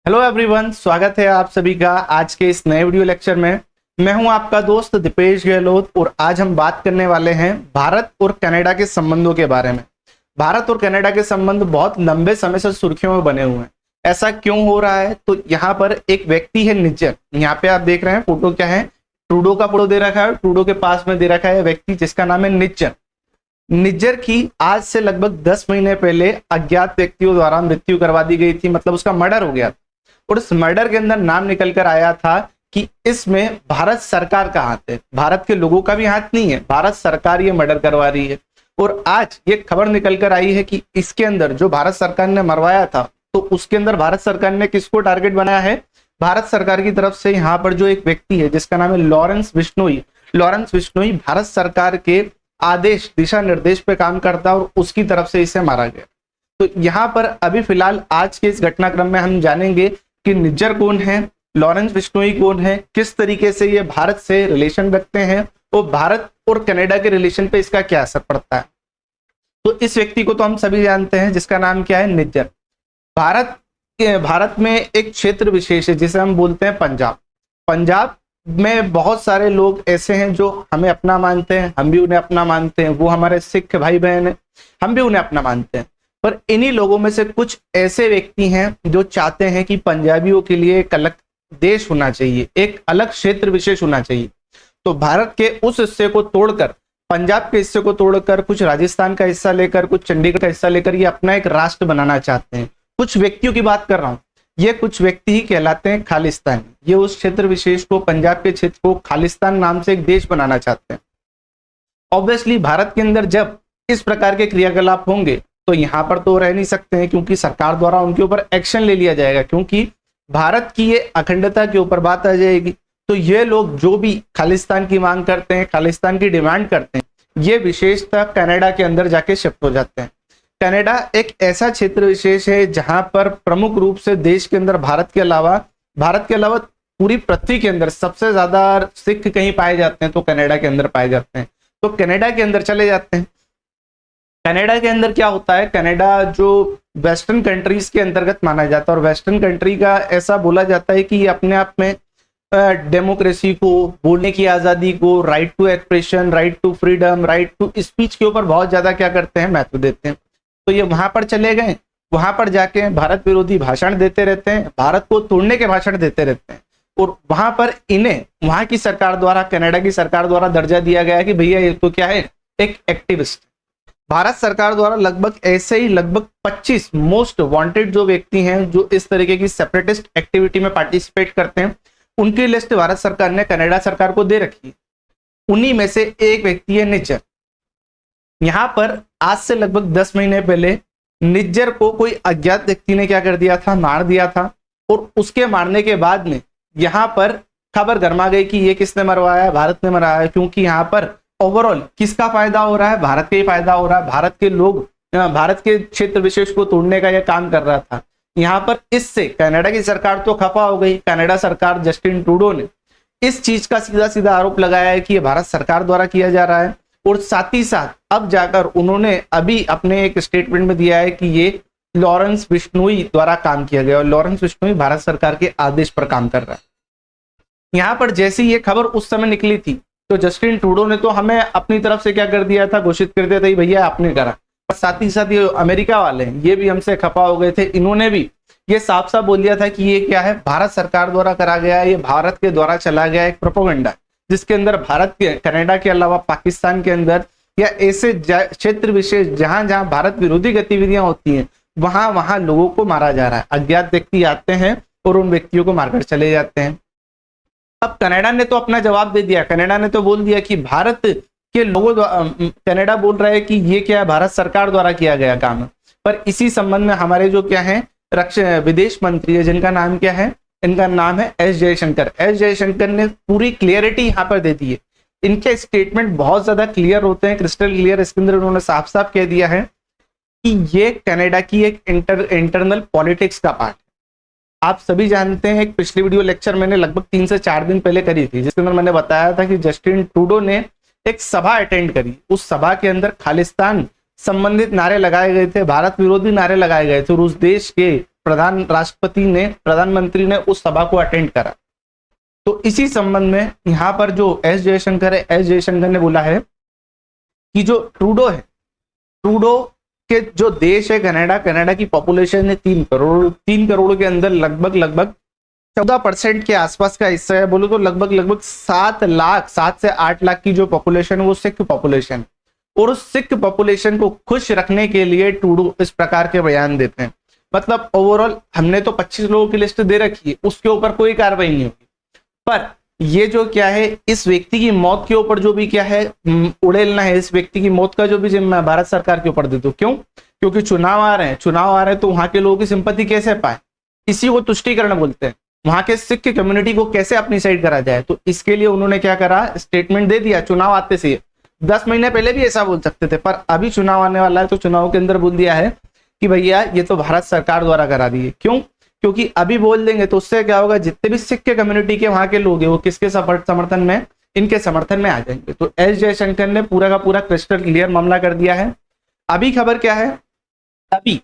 Hello everyone, स्वागत है आप सभी का आज के इस नए वीडियो लेक्चर में। मैं हूं आपका दोस्त दीपेश गहलोत और आज हम बात करने वाले हैं भारत और कनाडा के संबंधों के बारे में। भारत और कनाडा के संबंध बहुत लंबे समय से सुर्खियों में बने हुए हैं। ऐसा क्यों हो रहा है? तो यहाँ पर एक व्यक्ति है निज्जर। यहाँ पे आप देख रहे हैं फोटो क्या है, ट्रूडो का फोटो दे रखा है। ट्रूडो के पास में दे रखा है व्यक्ति जिसका नाम है निज्जर। निज्जर की आज से लगभग 10 महीने पहले अज्ञात व्यक्तियों द्वारा मृत्यु करवा दी गई थी, मतलब उसका मर्डर हो गया था। और इस मर्डर के अंदर नाम निकल कर आया था कि इसमें भारत सरकार का हाथ है। भारत के लोगों का भी हाथ नहीं है, भारत सरकार ये मर्डर करवा रही है। और आज ये खबर निकल कर आई है कि इसके अंदर जो भारत सरकार ने मरवाया था, तो उसके अंदर भारत सरकार ने किसको टारगेट बनाया है? भारत सरकार की तरफ से यहाँ पर जो एक व्यक्ति है जिसका नाम है लॉरेंस बिश्नोई। लॉरेंस बिश्नोई भारत सरकार के आदेश दिशा निर्देश पे काम करता है और उसकी तरफ से इसे मारा गया। तो यहाँ पर अभी फिलहाल आज के इस घटनाक्रम में हम जानेंगे कि निज्जर कौन है, लॉरेंस बिश्नोई कौन है, किस तरीके से ये भारत से रिलेशन रखते हैं और भारत और कनाडा के रिलेशन पे इसका क्या असर पड़ता है। तो इस व्यक्ति को तो हम सभी जानते हैं जिसका नाम क्या है, निज्जर। भारत में एक क्षेत्र विशेष है जिसे हम बोलते हैं पंजाब। पंजाब में बहुत सारे लोग ऐसे हैं जो हमें अपना मानते हैं, हम भी उन्हें अपना मानते हैं। वो हमारे सिख भाई बहन हैं, हम भी उन्हें अपना मानते हैं। पर इन्हीं लोगों में से कुछ ऐसे व्यक्ति हैं जो चाहते हैं कि पंजाबियों के लिए एक अलग देश होना चाहिए, एक अलग क्षेत्र विशेष होना चाहिए। तो भारत के उस हिस्से को तोड़कर, पंजाब के हिस्से को तोड़कर, कुछ राजस्थान का हिस्सा लेकर, कुछ चंडीगढ़ का हिस्सा लेकर ये अपना एक राष्ट्र बनाना चाहते हैं। कुछ व्यक्तियों की बात कर रहा हूं, ये कुछ व्यक्ति ही कहलाते हैं खालिस्तान। ये उस क्षेत्र विशेष को, पंजाब के क्षेत्र को खालिस्तान नाम से एक देश बनाना चाहते हैं। ऑब्वियसली भारत के अंदर जब इस प्रकार के क्रियाकलाप होंगे तो यहाँ पर तो रह नहीं सकते हैं, क्योंकि सरकार द्वारा उनके ऊपर एक्शन ले लिया जाएगा, क्योंकि भारत की ये अखंडता के ऊपर बात आ जाएगी। तो ये लोग जो भी खालिस्तान की मांग करते हैं, खालिस्तान की डिमांड करते हैं, ये विशेषतः कनाडा के अंदर जाके शिफ्ट हो जाते हैं। कनाडा एक ऐसा क्षेत्र विशेष है जहां पर प्रमुख रूप से देश के अंदर भारत के अलावा पूरी पृथ्वी के अंदर सबसे ज्यादा सिख कहीं पाए जाते हैं तो कनाडा के अंदर पाए जाते हैं। तो कनाडा के अंदर चले जाते हैं। कनाडा के अंदर क्या होता है, कनाडा जो वेस्टर्न कंट्रीज के अंतर्गत माना जाता है और वेस्टर्न कंट्री का ऐसा बोला जाता है कि ये अपने आप में डेमोक्रेसी को, बोलने की आज़ादी को, right to expression, right to freedom, right to speech के ऊपर बहुत ज़्यादा क्या करते हैं, महत्व देते हैं। तो ये वहाँ पर चले गए, वहाँ पर जाके भारत विरोधी भाषण देते रहते हैं, भारत को तोड़ने के भाषण देते रहते हैं। और वहाँ पर इन्हें वहाँ की सरकार द्वारा, कनाडा की सरकार द्वारा दर्जा दिया गया कि भैया ये तो क्या है, एक एक्टिविस्ट। भारत सरकार द्वारा लगभग 25 मोस्ट वांटेड जो व्यक्ति हैं जो इस तरीके की सेपरेटिस्ट एक्टिविटी में पार्टिसिपेट करते हैं, उनकी लिस्ट भारत सरकार ने कनाडा सरकार को दे रखी है। उन्हीं में से एक व्यक्ति है निज्जर। यहां पर आज से लगभग 10 महीने पहले निज्जर को कोई अज्ञात व्यक्ति ने क्या कर दिया था, मार दिया था। और उसके मारने के बाद में यहां पर खबर गरमा गई कि ये किसने मरवाया है, भारत ने मरवाया है। क्योंकि यहाँ पर ओवरऑल किसका फायदा हो रहा है, भारत का ही फायदा हो रहा है। भारत के लोग भारत के क्षेत्र विशेष को तोड़ने का यह काम कर रहा था। यहाँ पर इससे कनाडा की सरकार तो खफा हो गई। कनाडा सरकार, जस्टिन ट्रूडो ने इस चीज का सीधा सीधा आरोप लगाया है कि ये भारत सरकार द्वारा किया जा रहा है। और साथ ही साथ अब जाकर उन्होंने अभी अपने एक स्टेटमेंट में दिया है कि ये लॉरेंस बिश्नोई द्वारा काम किया गया और लॉरेंस बिश्नोई भारत सरकार के आदेश पर काम कर रहा है। यहाँ पर जैसी ये खबर उस समय निकली थी तो जस्टिन ट्रूडो ने तो हमें अपनी तरफ से क्या कर दिया था, घोषित कर दिया था भैया आपने करा। पर साथ ही साथ ये अमेरिका वाले हैं, ये भी हमसे खफा हो गए थे। इन्होंने भी ये साफ साफ बोल दिया था कि ये क्या है, भारत सरकार द्वारा करा गया है, ये भारत के द्वारा चला गया एक प्रोपेगेंडा, जिसके अंदर भारत के, कनाडा के अलावा पाकिस्तान के अंदर या ऐसे क्षेत्र विशेष जहां जहां भारत विरोधी गतिविधियां होती हैं वहां वहां लोगों को मारा जा रहा है। अज्ञात व्यक्ति आते हैं और उन व्यक्तियों को मारकर चले जाते हैं। अब कनाडा ने तो अपना जवाब दे दिया। कनाडा ने तो बोल दिया कि भारत के लोगों, कनाडा बोल रहा है कि ये क्या है, भारत सरकार द्वारा किया गया काम है। पर इसी संबंध में हमारे जो क्या है विदेश मंत्री है, जिनका नाम क्या है, इनका नाम है एस जयशंकर। एस जयशंकर ने पूरी क्लियरिटी यहाँ पर दे दी है। इनके स्टेटमेंट बहुत ज्यादा क्लियर होते हैं, क्रिस्टल क्लियर। इसके अंदर उन्होंने साफ साफ कह दिया है कि ये कनाडा की एक इंटरनल पॉलिटिक्स का पार्ट है। आप सभी जानते हैं, एक पिछली वीडियो लेक्चर मैंने लगभग 3 से 4 दिन पहले करी थी, जिसके अंदर मैंने बताया था कि जस्टिन ट्रूडो ने एक सभा अटेंड करी। उस सभा के अंदर खालिस्तान संबंधित नारे लगाए गए थे, भारत विरोधी नारे लगाए गए थे और उस देश के प्रधानमंत्री ने उस सभा को अटेंड करा। तो इसी संबंध में यहाँ पर जो एस जयशंकर ने बोला है कि जो ट्रूडो के जो देश है कनाडा की पॉपुलेशन है 3 करोड़ के अंदर लगभग 14% के आसपास का हिस्सा है। बोलो तो लगभग 7 से 8 लाख की जो पॉपुलेशन है वो सिख पॉपुलेशन, और उस सिख पॉपुलेशन को खुश रखने के लिए ट्रूडो इस प्रकार के बयान देते हैं। मतलब ओवरऑल हमने तो 25 लोगों की लिस्ट दे रखी है, उसके ऊपर कोई कार्रवाई नहीं होगी, पर ये जो क्या है इस व्यक्ति की मौत के ऊपर जो भी क्या है उड़ेलना है, इस व्यक्ति की मौत का जो भी जिम्मा भारत सरकार के ऊपर दे दो। क्यों? क्योंकि चुनाव आ रहे हैं तो वहां के लोगों की सिंपैथी कैसे पाए, इसी को तुष्टीकरण बोलते हैं। वहां के सिख कम्युनिटी को कैसे अपनी साइड करा जाए, तो इसके लिए उन्होंने क्या करा, स्टेटमेंट दे दिया चुनाव आते से। 10 महीने पहले भी ऐसा बोल सकते थे, पर अभी चुनाव आने वाला है तो चुनाव के अंदर बोल दिया है कि भैया ये तो भारत सरकार द्वारा करा दी है। क्यों? क्योंकि अभी बोल देंगे तो उससे क्या होगा, जितने भी सिख के कम्युनिटी के वहां के लोग हैं वो किसके समर्थन में, इनके समर्थन में आ जाएंगे। तो एस जयशंकर ने पूरा का पूरा क्रिस्टल क्लियर मामला कर दिया है। अभी खबर क्या है, अभी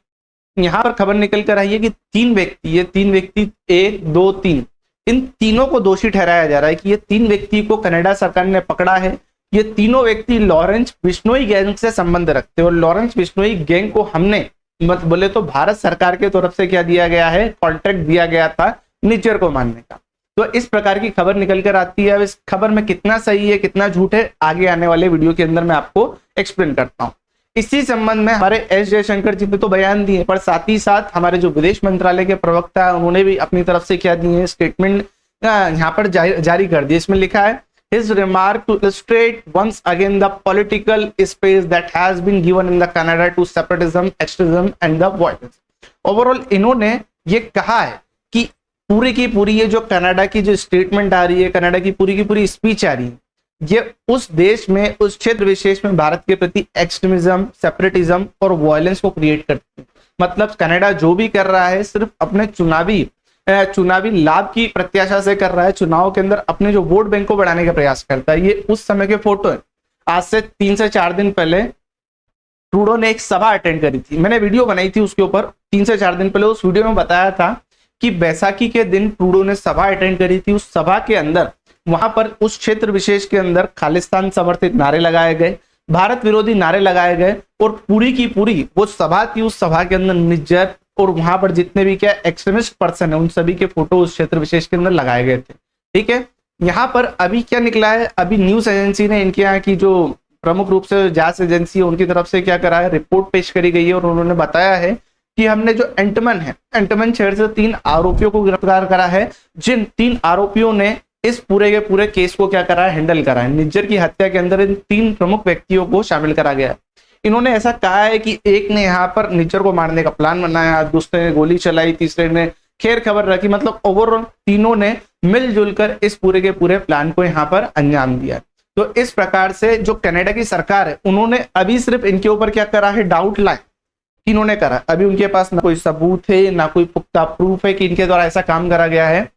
यहाँ पर खबर निकल कर आई है कि 3 व्यक्ति 1, 2, 3 इन तीनों को दोषी ठहराया जा रहा है कि ये 3 व्यक्ति को कनाडा सरकार ने पकड़ा है। ये तीनों व्यक्ति लॉरेंस बिश्नोई गैंग से संबंध रखते हैं, और लॉरेंस बिश्नोई गैंग को हमने मत बोले तो भारत सरकार की तरफ से क्या दिया गया है, कॉन्ट्रैक्ट दिया गया था निज्जर को मारने का। तो इस प्रकार की खबर निकल कर आती है। अब इस खबर में कितना सही है कितना झूठ है, आगे आने वाले वीडियो के अंदर मैं आपको एक्सप्लेन करता हूँ। इसी संबंध में हमारे एस जयशंकर जी ने तो बयान दिए, पर साथ ही साथ हमारे जो विदेश मंत्रालय के प्रवक्ता उन्होंने भी अपनी तरफ से क्या दिए हैं, स्टेटमेंट यहाँ पर जारी कर दिए। इसमें लिखा है his remark to illustrate once again the political space that has been given in the Canada to separatism, extremism and the violence. Overall इन्होंने ये कहा है कि पूरी की पूरी ये जो कनाडा की जो स्टेटमेंट आ रही है, कनाडा की पूरी स्पीच आ रही है, ये उस देश में उस क्षेत्र विशेष में भारत के प्रति एक्सट्रीमिज्म, सेपरेटिज्म और वायलेंस को क्रिएट करती है। मतलब कनाडा जो भी कर रहा है सिर्फ अपने चुनावी लाभ की प्रत्याशा से कर रहा है, चुनाव के अंदर अपने जो वोट बैंक को बढ़ाने का प्रयास करता है। ये उस समय के फोटो है। आज से 3 से 4 दिन पहले ट्रूडो ने एक सभा अटेंड करी थी, मैंने वीडियो बनाई थी उसके ऊपर। 3 से 4 दिन पहले उस वीडियो में बताया था कि बैसाखी के दिन ट्रूडो ने सभा अटेंड करी थी। उस सभा के अंदर वहां पर उस क्षेत्र विशेष के अंदर खालिस्तान समर्थित नारे लगाए गए, भारत विरोधी नारे लगाए गए, और पूरी की पूरी वो सभा थी। उस सभा के अंदर निज्जर और वहां पर जितने भी क्या एक्सट्रीमिस्ट पर्सन है उन सभी के फोटो उस क्षेत्र विशेष के अंदर लगाए गए थे। ठीक है, यहाँ पर अभी क्या निकला है, अभी न्यूज एजेंसी ने, इनके यहाँ की जो प्रमुख रूप से जांच एजेंसी है उनकी तरफ से क्या करा है, रिपोर्ट पेश करी गई है, और उन्होंने बताया है कि हमने जो एंटमन शहर से 3 आरोपियों को गिरफ्तार करा है, जिन 3 आरोपियों ने इस पूरे के पूरे केस को क्या करा है, हैंडल करा है। निज्जर की हत्या के अंदर इन 3 प्रमुख व्यक्तियों को शामिल करा गया है। इन्होंने ऐसा कहा है कि एक ने यहाँ पर निज्जर को मारने का प्लान बनाया, दूसरे ने गोली चलाई, तीसरे ने खैर खबर रखी। मतलब ओवरऑल तीनों ने मिलजुल कर इस पूरे के पूरे प्लान को यहाँ पर अंजाम दिया। तो इस प्रकार से जो कनाडा की सरकार है उन्होंने अभी सिर्फ इनके ऊपर क्या करा है, डाउट लाइन इन्होंने करा। अभी उनके पास ना कोई सबूत है ना कोई पुख्ता प्रूफ है कि इनके द्वारा ऐसा काम करा गया है।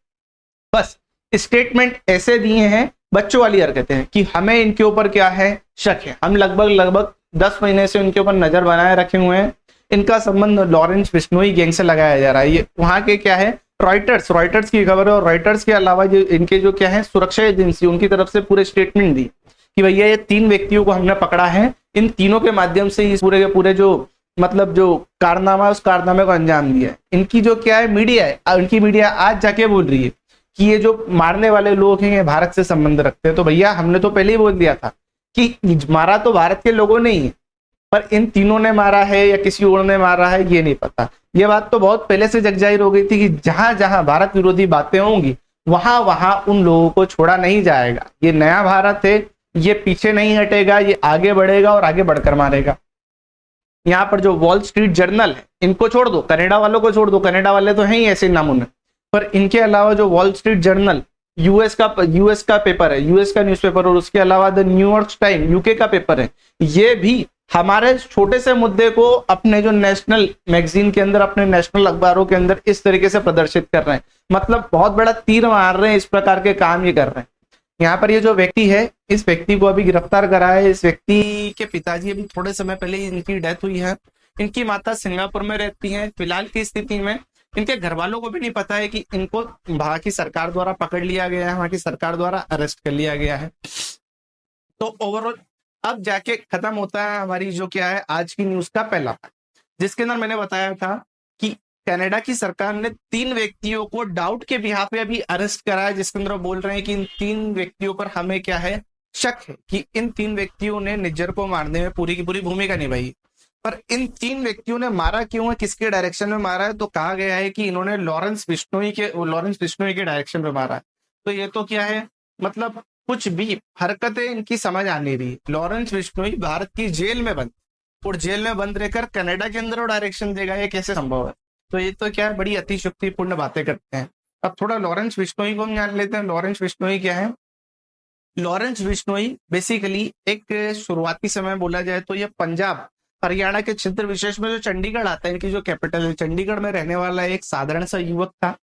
बस स्टेटमेंट ऐसे दिए हैं, बच्चों वाली हरकतें हैं कि हमें इनके ऊपर क्या है, शक है। हम लगभग 10 महीने से उनके ऊपर नजर बनाए रखे हुए हैं। इनका संबंध लॉरेंस बिश्नोई गैंग से लगाया जा रहा है। ये वहां के क्या है, रॉयटर्स की खबर है, और रॉयटर्स के अलावा जो इनके जो क्या है सुरक्षा एजेंसी उनकी तरफ से पूरे स्टेटमेंट दी कि भैया ये 3 व्यक्तियों को हमने पकड़ा है, इन तीनों के माध्यम से इस पूरे के पूरे जो मतलब जो कारनामा है उस कारनामे को अंजाम दिया है। इनकी जो क्या है मीडिया है, उनकी मीडिया आज जाके बोल रही है कि ये जो मारने वाले लोग हैं ये भारत से संबंध रखते हैं। तो भैया हमने तो पहले ही बोल दिया था कि मारा तो भारत के लोगों ने ही है, पर इन तीनों ने मारा है या किसी और ने मारा है ये नहीं पता। ये बात तो बहुत पहले से जगजाहिर हो गई थी कि जहां जहां भारत विरोधी बातें होंगी वहां वहां उन लोगों को छोड़ा नहीं जाएगा। ये नया भारत है, ये पीछे नहीं हटेगा, ये आगे बढ़ेगा और आगे बढ़कर मारेगा। यहाँ पर जो वॉल स्ट्रीट जर्नल है इनको छोड़ दो, कनाडा वालों को छोड़ दो, कनाडा वाले तो हैं ही ऐसे नामुन, पर इनके अलावा जो वॉल स्ट्रीट जर्नल यूएस का पेपर है, यूएस का न्यूज़पेपर, और उसके अलावा द न्यूयॉर्क टाइम यूके का पेपर है, ये भी हमारे छोटे से मुद्दे को अपने जो नेशनल मैगजीन के अंदर, अपने नेशनल अखबारों के अंदर इस तरीके से प्रदर्शित कर रहे हैं। मतलब बहुत बड़ा तीर मार रहे हैं, इस प्रकार के काम ये कर रहे हैं। यहाँ पर ये जो व्यक्ति है, इस व्यक्ति को अभी गिरफ्तार करा है। इस व्यक्ति के पिताजी अभी थोड़े समय पहले इनकी डेथ हुई है। इनकी माता सिंगापुर में रहती हैं। फिलहाल की स्थिति में इनके घर वालों को भी नहीं पता है कि इनको वहां की सरकार द्वारा पकड़ लिया गया है, वहां की सरकार द्वारा अरेस्ट कर लिया गया है। तो ओवरऑल अब जाके खत्म होता है हमारी जो क्या है आज की न्यूज का पहला पार्ट, जिसके अंदर मैंने बताया था कि कनाडा की सरकार ने 3 व्यक्तियों को डाउट के बिहाफ पे अभी अरेस्ट करा है, जिसके अंदर वो बोल रहे हैं कि इन 3 व्यक्तियों पर हमें क्या है शक है कि इन 3 व्यक्तियों ने निज्जर को मारने में पूरी की पूरी भूमिका निभाई। पर इन 3 व्यक्तियों ने मारा क्यों है, किसके डायरेक्शन में मारा है, तो कहा गया है कि इन्होंने लॉरेंस बिश्नोई के डायरेक्शन में मारा है। तो ये तो क्या है, मतलब कुछ भी हरकतें इनकी समझ आ नहीं रही। लॉरेंस बिश्नोई भारत की जेल में बंद, और जेल में बंद रहकर कनाडा के अंदर वो डायरेक्शन देगा, ये कैसे संभव है। तो ये तो क्या है, बड़ी अतिशुक्तिपूर्ण बातें करते हैं। अब थोड़ा लॉरेंस बिश्नोई को हम जान लेते हैं। लॉरेंस बिश्नोई क्या है। लॉरेंस बिश्नोई बेसिकली एक शुरुआती समय बोला जाए तो ये पंजाब हरियाणा के क्षेत्र विशेष में जो चंडीगढ़ आता है, इनकी जो कैपिटल है, चंडीगढ़ में रहने वाला एक साधारण सा युवक था।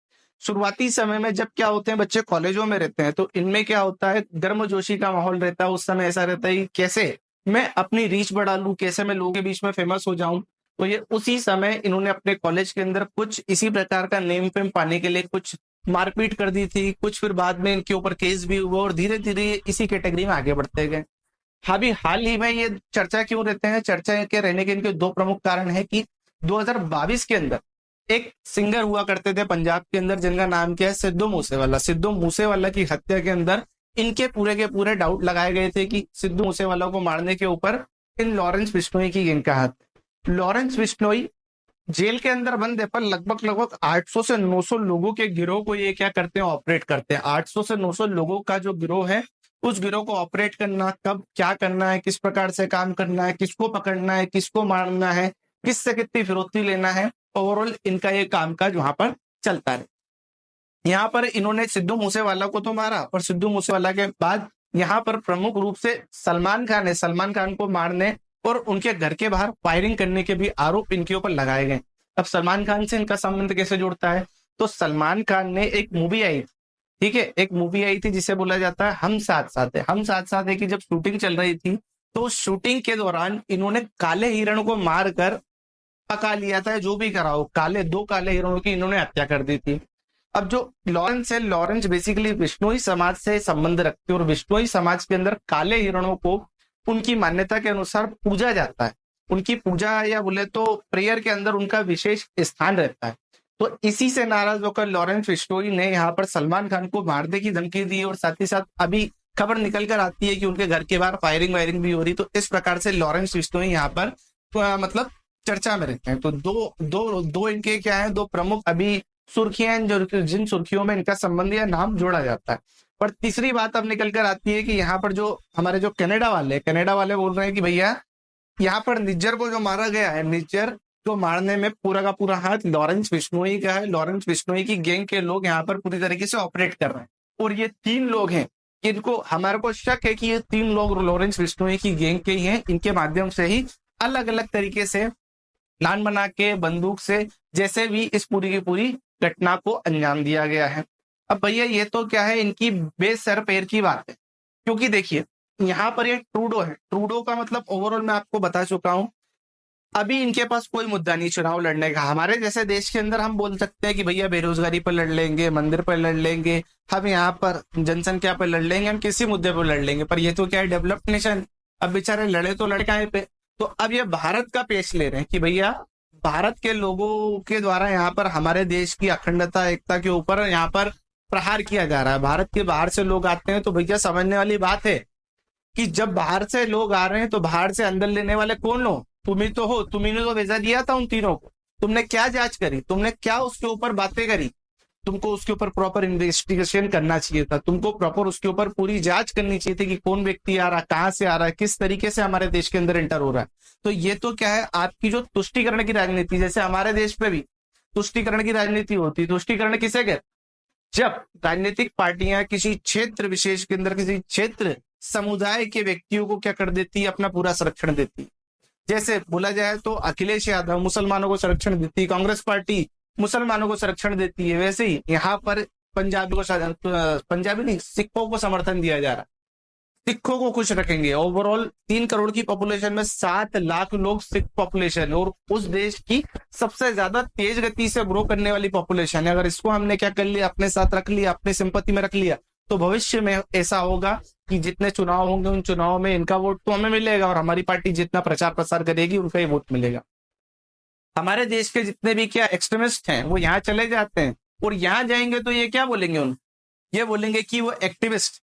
शुरुआती समय में जब क्या होते हैं, बच्चे कॉलेजों में रहते हैं तो इनमें क्या होता है, गर्मजोशी का माहौल रहता है। उस समय ऐसा रहता है कि कैसे मैं अपनी रीच बढ़ा लूं, कैसे मैं लोगों के बीच में फेमस हो जाऊं। तो ये उसी समय इन्होंने अपने कॉलेज के अंदर कुछ इसी प्रकार का नेम फेम पाने के लिए कुछ मारपीट कर दी थी, कुछ फिर बाद में इनके ऊपर केस भी हुआ और धीरे धीरे इसी कैटेगरी में आगे बढ़ते गए। अभी हाल ही में ये चर्चा क्यों रहते हैं, चर्चा के रहने के इनके 2 प्रमुख कारण है कि 2022 के अंदर एक सिंगर हुआ करते थे पंजाब के अंदर, जिनका नाम क्या है, सिद्धू मूसेवाला। सिद्धू मूसेवाला की हत्या के अंदर इनके पूरे के पूरे डाउट लगाए गए थे कि सिद्धू मूसेवाला को मारने के ऊपर इन लॉरेंस बिश्नोई की गैंग का हाथ। लॉरेंस बिश्नोई जेल के अंदर बंद है, पर लगभग 800 से 900 लोगों के गिरोह को ये क्या करते हैं, ऑपरेट करते हैं। 800 से 900 लोगों का जो गिरोह है, उस गिरोह को ऑपरेट करना, कब क्या करना है, किस प्रकार से काम करना है, किसको पकड़ना है, किसको मारना है, किससे कितनी फिरौती लेना है, ओवरऑल इनका ये कामकाज वहां पर चलता है। यहाँ पर इन्होंने सिद्धू मूसेवाला को तो मारा, पर सिद्धू मूसेवाला के बाद यहाँ पर प्रमुख रूप से सलमान खान है, सलमान खान को मारने और उनके घर के बाहर फायरिंग करने के भी आरोप इनके ऊपर लगाए गए। अब सलमान खान से इनका संबंध कैसे जुड़ता है, तो सलमान खान ने एक मूवी आई, ठीक है, एक मूवी आई थी जिसे बोला जाता है हम साथ साथ है। हम साथ साथ है की जब शूटिंग चल रही थी तो शूटिंग के दौरान इन्होंने काले हिरण को मारकर पका लिया था, जो भी करा हो, 2 काले हिरणों की इन्होंने हत्या कर दी थी। अब जो लॉरेंस है, लॉरेंस बेसिकली विश्नोई समाज से संबंध रखते हैं और विश्नोई समाज के अंदर काले हिरणों को उनकी मान्यता के अनुसार पूजा जाता है। उनकी पूजा या बोले तो प्रेयर के अंदर उनका विशेष स्थान रहता है। तो इसी से नाराज होकर लॉरेंस बिश्नोई ने यहाँ पर सलमान खान को मारने की धमकी दी और साथ ही साथ अभी खबर निकल कर आती है कि उनके घर के बाहर फायरिंग वायरिंग भी हो रही। तो इस प्रकार से लॉरेंस बिश्नोई यहाँ पर मतलब चर्चा में रहते हैं। तो दो इनके क्या है, 2 प्रमुख अभी सुर्खियां, जो जिन सुर्खियों में इनका संबंध या नाम जोड़ा जाता है। पर तीसरी बात अब निकल कर आती है कि यहाँ पर जो हमारे जो कनाडा वाले बोल रहे हैं कि भैया यहाँ पर निज्जर को जो मारा गया है, निज्जर को मारने में पूरा का पूरा हाथ लॉरेंस बिश्नोई का है। लॉरेंस बिश्नोई की गैंग के लोग यहाँ पर पूरी तरीके से ऑपरेट कर रहे हैं और ये 3 लोग हैं, इनको हमारे को शक है कि ये 3 लोग लॉरेंस बिश्नोई की गैंग के ही हैं। इनके माध्यम से ही अलग अलग तरीके से प्लान बना के बंदूक से जैसे भी इस पूरी की पूरी घटना को अंजाम दिया गया है। अब भैया ये तो क्या है, इनकी बेसर पैर की बात है, क्योंकि देखिए यहाँ पर ये ट्रूडो है। ट्रूडो का मतलब ओवरऑल मैं आपको बता चुका हूं, अभी इनके पास कोई मुद्दा नहीं चुनाव लड़ने का। हमारे जैसे देश के अंदर हम बोल सकते हैं कि भैया बेरोजगारी पर लड़ लेंगे, मंदिर पर लड़ लेंगे, हम यहाँ पर जनसंख्या पर लड़ लेंगे, हम किसी मुद्दे पर लड़ लेंगे। पर ये तो क्या है, डेवलप्ड नेशन, अब बेचारे लड़े तो लड़काए पे। तो अब ये भारत का पेश ले रहे हैं कि भैया भारत के लोगों के द्वारा यहाँ पर हमारे देश की अखंडता एकता के ऊपर यहाँ पर प्रहार किया जा रहा है। भारत के बाहर से लोग आते हैं तो भैया समझने वाली बात है कि जब बाहर से लोग आ रहे हैं तो बाहर से अंदर लेने वाले कौन हो, तुम ही तो हो। तुम्ही ने तो वीजा दिया था उन तीनों को, तुमने क्या जांच करी, तुमने क्या उसके ऊपर बातें करी। तुमको उसके ऊपर प्रॉपर इन्वेस्टिगेशन करना चाहिए था, तुमको प्रॉपर उसके ऊपर पूरी जांच करनी चाहिए थी कि कौन व्यक्ति आ रहा है, कहाँ से आ रहा है, किस तरीके से हमारे देश के अंदर एंटर हो रहा है। तो ये तो क्या है, आपकी जो तुष्टीकरण की राजनीति, जैसे हमारे देश पे भी तुष्टीकरण की राजनीति होती है। तुष्टीकरण किसे कहते, जब राजनीतिक पार्टियां किसी क्षेत्र विशेष के अंदर किसी क्षेत्र समुदाय के व्यक्तियों को क्या कर देती है, अपना पूरा संरक्षण देती है। जैसे बोला जाए तो अखिलेश यादव मुसलमानों को संरक्षण देती है, कांग्रेस पार्टी मुसलमानों को संरक्षण देती है, वैसे ही यहाँ पर पंजाबी नहीं, सिखों को समर्थन दिया जा रहा है। सिखों को खुश रखेंगे। ओवरऑल 3 करोड़ की पॉपुलेशन में 7 लाख लोग सिख पॉपुलेशन है और उस देश की सबसे ज्यादा तेज गति से ग्रो करने वाली पॉपुलेशन है। अगर इसको हमने क्या कर लिया, अपने साथ रख लिया, अपने सिंपत्ति में रख लिया, तो भविष्य में ऐसा होगा कि जितने चुनाव होंगे उन चुनावों में इनका वोट तो हमें मिलेगा और हमारी पार्टी जितना प्रचार प्रसार करेगी उनका ही वोट मिलेगा। हमारे देश के जितने भी क्या एक्सट्रीमिस्ट हैं वो यहाँ चले जाते हैं और यहाँ जाएंगे तो ये क्या बोलेंगे, ये बोलेंगे कि वो एक्टिविस्ट।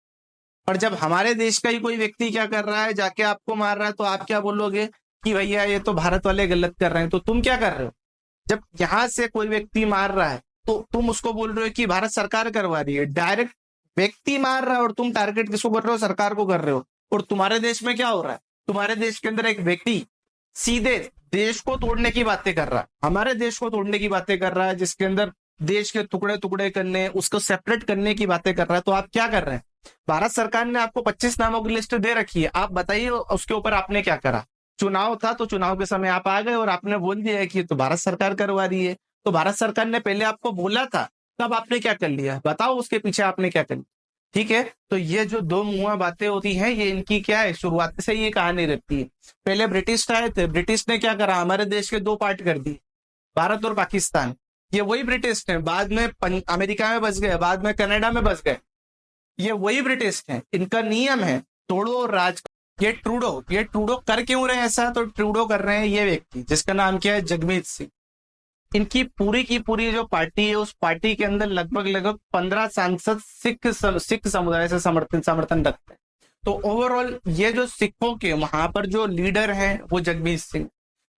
और जब हमारे देश का ही कोई व्यक्ति क्या कर रहा है, जाके आपको मार रहा है, तो आप क्या बोलोगे कि भैया ये तो भारत वाले गलत कर रहे हैं। तो तुम क्या कर रहे हो, जब यहाँ से कोई व्यक्ति मार रहा है तो तुम उसको बोल रहे हो कि भारत सरकार करवा रही है। डायरेक्ट व्यक्ति मार रहा है और तुम टारगेट किसको कर रहे हो, सरकार को कर रहे हो। और तुम्हारे देश में क्या हो रहा है, तुम्हारे देश के अंदर एक व्यक्ति सीधे देश को तोड़ने की बातें कर रहा है, हमारे देश को तोड़ने की बातें कर रहा है, जिसके अंदर देश के टुकड़े टुकड़े करने, उसको सेपरेट करने की बातें कर रहा है। तो आप क्या कर रहे हैं, भारत सरकार ने आपको 25 नामों की लिस्ट दे रखी है, आप बताइए उसके ऊपर आपने क्या करा। चुनाव था तो चुनाव के समय आप आ गए और आपने बोल दिया है कि तो भारत सरकार करवा रही है। तो भारत सरकार ने पहले आपको बोला था, तब आपने क्या कर लिया, बताओ उसके पीछे आपने क्या कर लिया। ठीक है, तो ये जो दो मुआ बातें होती हैं, ये इनकी क्या है, शुरुआत से ये कहानी रहती है। पहले ब्रिटिश आए थे, ब्रिटिश ने क्या करा, हमारे देश के 2 पार्ट कर दिए, भारत और पाकिस्तान। ये वही ब्रिटिश ने बाद में अमेरिका में बस गए, बाद में कनाडा में बस गए। ये वही ब्रिटिश हैं, इनका नियम है तोड़ो और राज। ये ट्रूडो कर क्यों रहे हैं ऐसा, तो ट्रूडो कर रहे हैं ये व्यक्ति जिसका नाम क्या है, जगमीत सिंह। इनकी पूरी की पूरी जो पार्टी है, उस पार्टी के अंदर लगभग 15 सांसद सिख समुदाय से समर्थन रखते हैं। तो ओवरऑल ये जो सिखों के वहां पर जो लीडर हैं वो जगमीत सिंह।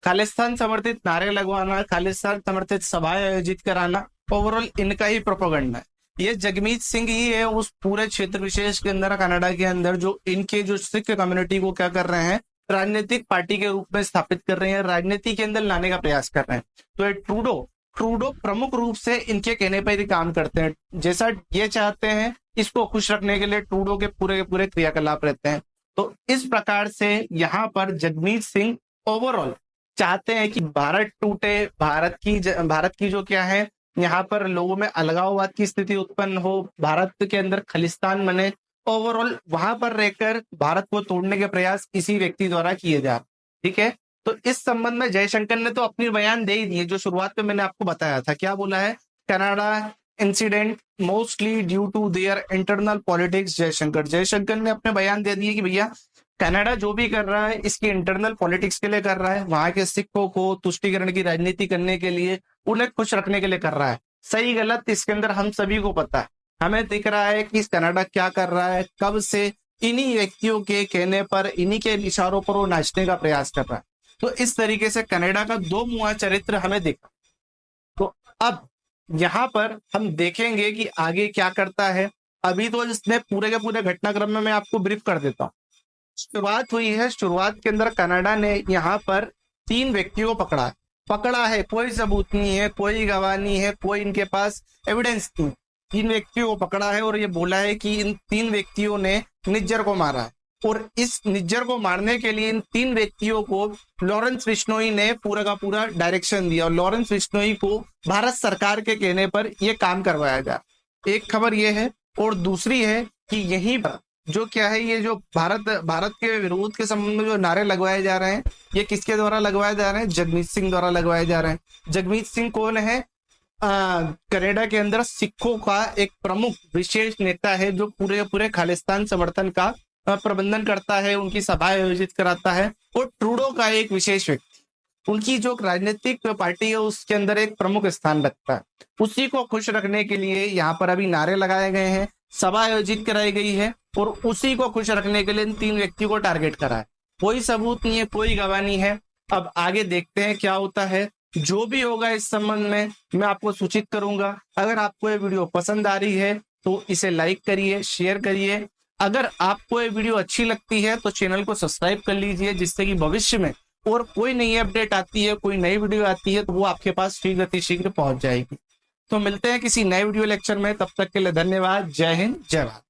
खालिस्तान समर्थित नारे लगवाना, खालिस्तान समर्थित सभाएं आयोजित कराना, ओवरऑल इनका ही प्रोपेगेंडा है। ये जगमीत सिंह ही है उस पूरे क्षेत्र विशेष के अंदर, कनाडा के अंदर, जो इनके जो सिख कम्युनिटी को क्या कर रहे हैं, राजनीतिक पार्टी के रूप में स्थापित कर रहे हैं, राजनीति के अंदर लाने का प्रयास कर रहे हैं। तो ये ट्रूडो प्रमुख रूप से इनके कहने पर ही काम करते हैं। जैसा ये चाहते हैं, इसको खुश रखने के लिए ट्रूडो के पूरे क्रियाकलाप रहते हैं। तो इस प्रकार से यहाँ पर जगमीत सिंह ओवरऑल चाहते हैं कि भारत टूटे, भारत की जो क्या है, यहाँ पर लोगों में अलगाववाद की स्थिति उत्पन्न हो, भारत के अंदर खालिस्तान बने। ओवरऑल वहां पर रहकर भारत को तोड़ने के प्रयास इसी व्यक्ति द्वारा किए जा रहे। ठीक है, तो इस संबंध में जयशंकर ने तो अपनी बयान दे ही दिए, जो शुरुआत में मैंने आपको बताया था। क्या बोला है, Canada incident mostly due to their internal politics. Jaishankar ने अपने बयान दे दिए कि भैया कनाडा जो भी कर रहा है इसकी इंटरनल पॉलिटिक्स के लिए कर रहा है, वहां के सिखों को तुष्टीकरण की राजनीति करने के लिए, उन्हें खुश रखने के लिए कर रहा है। सही गलत इसके अंदर हम सभी को पता है, हमें दिख रहा है कि कनाडा क्या कर रहा है, कब से इन्हीं व्यक्तियों के कहने पर, इन्हीं के इशारों पर वो नाचने का प्रयास कर रहा है। तो इस तरीके से कनाडा का 2 मुआ चरित्र हमें दिखा। तो अब यहाँ पर हम देखेंगे कि आगे क्या करता है। अभी तो इसने पूरे के पूरे घटनाक्रम में मैं आपको ब्रीफ कर देता हूँ। शुरुआत हुई है, शुरुआत के अंदर कनाडा ने यहाँ पर 3 व्यक्तियों को पकड़ा है, कोई सबूत नहीं है, कोई गवाह नहीं है, कोई इनके पास एविडेंस नहीं। 3 व्यक्तियों को पकड़ा है और ये बोला है कि इन 3 व्यक्तियों ने निज्जर को मारा है, और इस निज्जर को मारने के लिए इन 3 व्यक्तियों को लॉरेंस बिश्नोई ने पूरा का पूरा डायरेक्शन दिया, और लॉरेंस बिश्नोई को भारत सरकार के कहने पर यह काम करवाया गया। एक खबर यह है, और दूसरी है कि यहीं पर जो क्या है, ये जो भारत के विरोध के संबंध में जो नारे लगवाए जा रहे हैं, ये किसके द्वारा लगवाए जा रहे हैं, जगमीत सिंह द्वारा लगवाए जा रहे हैं। जगमीत सिंह कौन है, कनाडा के अंदर सिखों का एक प्रमुख विशेष नेता है, जो पूरे खालिस्तान समर्थन का प्रबंधन करता है, उनकी सभा आयोजित कराता है। और ट्रूडो का एक विशेष व्यक्ति, उनकी जो राजनीतिक पार्टी है उसके अंदर एक प्रमुख स्थान रखता है। उसी को खुश रखने के लिए यहाँ पर अभी नारे लगाए गए हैं, सभा आयोजित कराई गई है, और उसी को खुश रखने के लिए इन 3 व्यक्तियों को टारगेट करा है। कोई सबूत नहीं है, कोई गवाह नहीं है। अब आगे देखते हैं क्या होता है। जो भी होगा इस संबंध में मैं आपको सूचित करूंगा। अगर आपको ये वीडियो पसंद आ रही है तो इसे लाइक करिए, शेयर करिए। अगर आपको ये वीडियो अच्छी लगती है तो चैनल को सब्सक्राइब कर लीजिए, जिससे कि भविष्य में और कोई नई अपडेट आती है, कोई नई वीडियो आती है, तो वो आपके पास शीघ्र पहुंच जाएगी। तो मिलते हैं किसी नए वीडियो लेक्चर में, तब तक के लिए धन्यवाद। जय हिंद, जय भारत।